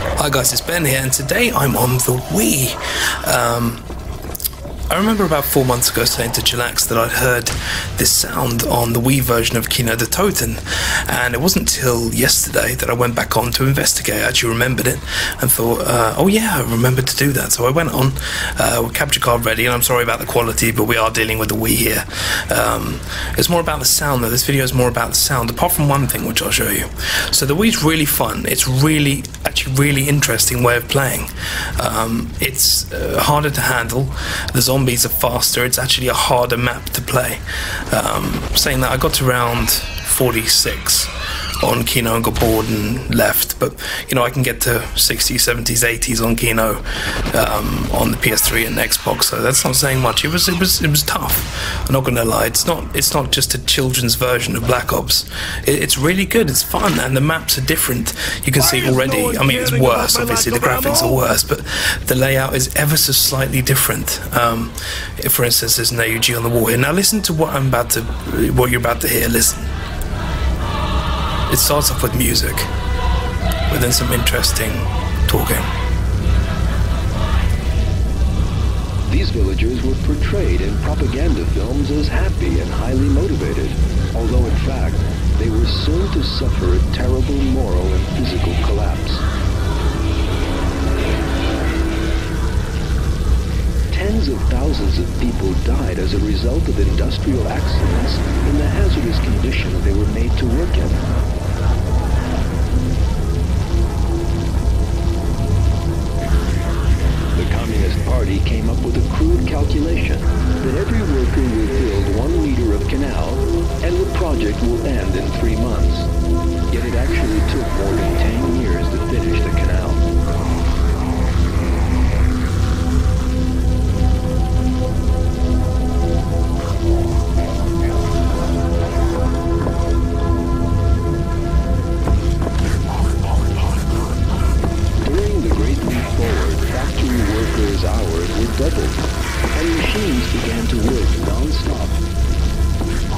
Hi guys, it's Ben here, and today I'm on the Wii. I remember about 4 months ago saying to Chillax that I'd heard this sound on the Wii version of Kino the Toten, and it wasn't till yesterday that I went back on to investigate. I actually remembered it and thought, oh yeah, I remembered to do that. So I went on, with capture card ready, and I'm sorry about the quality, but we are dealing with the Wii here. It's more about the sound though. This video is more about the sound, apart from one thing which I'll show you. So the Wii's really fun. It's actually really interesting way of playing. It's harder to handle. The zombies are faster. It's actually a harder map to play. Saying that, I got to round 46 on Kino and got bored and left, but you know, I can get to 60s, 70s, 80s on Kino on the PS3 and Xbox, so that's not saying much. It was tough. I'm not gonna lie. It's not just a children's version of Black Ops. It's really good. It's fun, and the maps are different. You can see already. I mean, it's worse. Obviously, the graphics are worse, but the layout is ever so slightly different. For instance, there's an AUG on the wall here. Now, listen to what you're about to hear. Listen. It starts off with music, but then some interesting talking. These villagers were portrayed in propaganda films as happy and highly motivated, although in fact, they were soon to suffer a terrible moral and physical collapse. Tens of thousands of people died as a result of industrial accidents in the hazardous conditions they were made to work in. The Communist Party came up with a crude calculation that every worker will build 1 meter of canal and the project will end in 3 months. Yet it actually took more than 10 years to finish the canal. Hours were doubled, and machines began to work non-stop.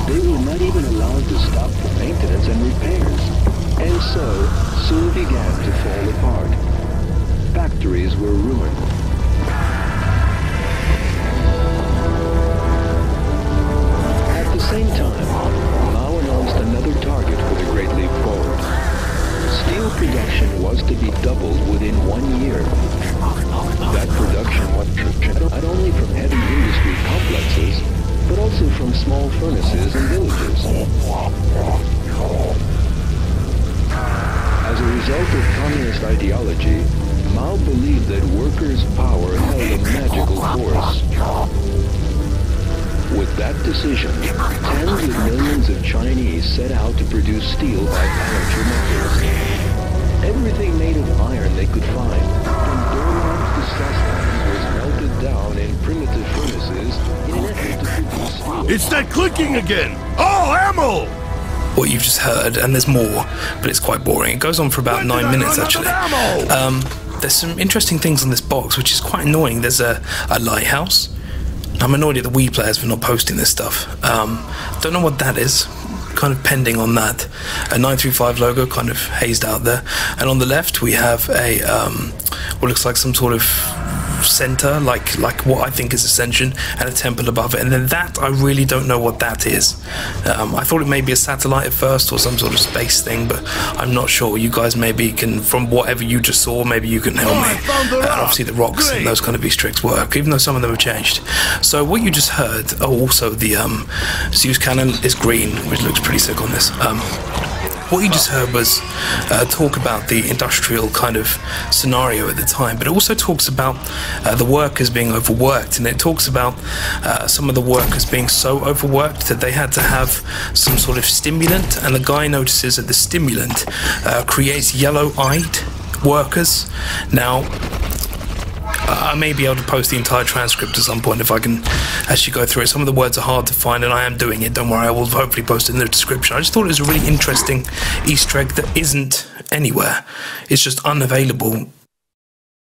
They were not even allowed to stop for maintenance and repairs, and so soon began to fall apart. Factories were ruined. At the same time, Mao announced another target for the Great Leap Forward. Steel production was to be doubled within 1 year. That production was not only from heavy industry complexes, but also from small furnaces and villages. As a result of communist ideology, Mao believed that workers' power held a magical force. With that decision, tens of millions of Chinese set out to produce steel by amateur methods. Everything made of iron they could find, from doorknobs to saucepans, was melted down in primitive furnaces in an effort to produce steel. It's that clicking again! Oh, ammo! What you've just heard, and there's more, but it's quite boring. It goes on for about 9 minutes actually. There's some interesting things on this box, which is quite annoying. There's a lighthouse. I'm annoyed at the Wii players for not posting this stuff. Don't know what that is. Kind of pending on that. A 935 logo kind of hazed out there. And on the left we have a what looks like some sort of center, like what I think is Ascension, and a temple above it. And then that, I really don't know what that is. I thought it may be a satellite at first or some sort of space thing, but I'm not sure. You guys maybe can, from whatever you just saw, maybe you can help me. And obviously the rocks and those kind of Easter eggs work, even though some of them have changed. So what you just heard, also the Zeus cannon is green, which looks pretty sick on this. What you just heard was talk about the industrial kind of scenario at the time, but it also talks about the workers being overworked, and it talks about some of the workers being so overworked that they had to have some sort of stimulant, and the guy notices that the stimulant creates yellow-eyed workers. Now, I may be able to post the entire transcript at some point if I can actually go through it. Some of the words are hard to find, and I am doing it. Don't worry, I will hopefully post it in the description. I just thought it was a really interesting Easter egg that isn't anywhere. It's just unavailable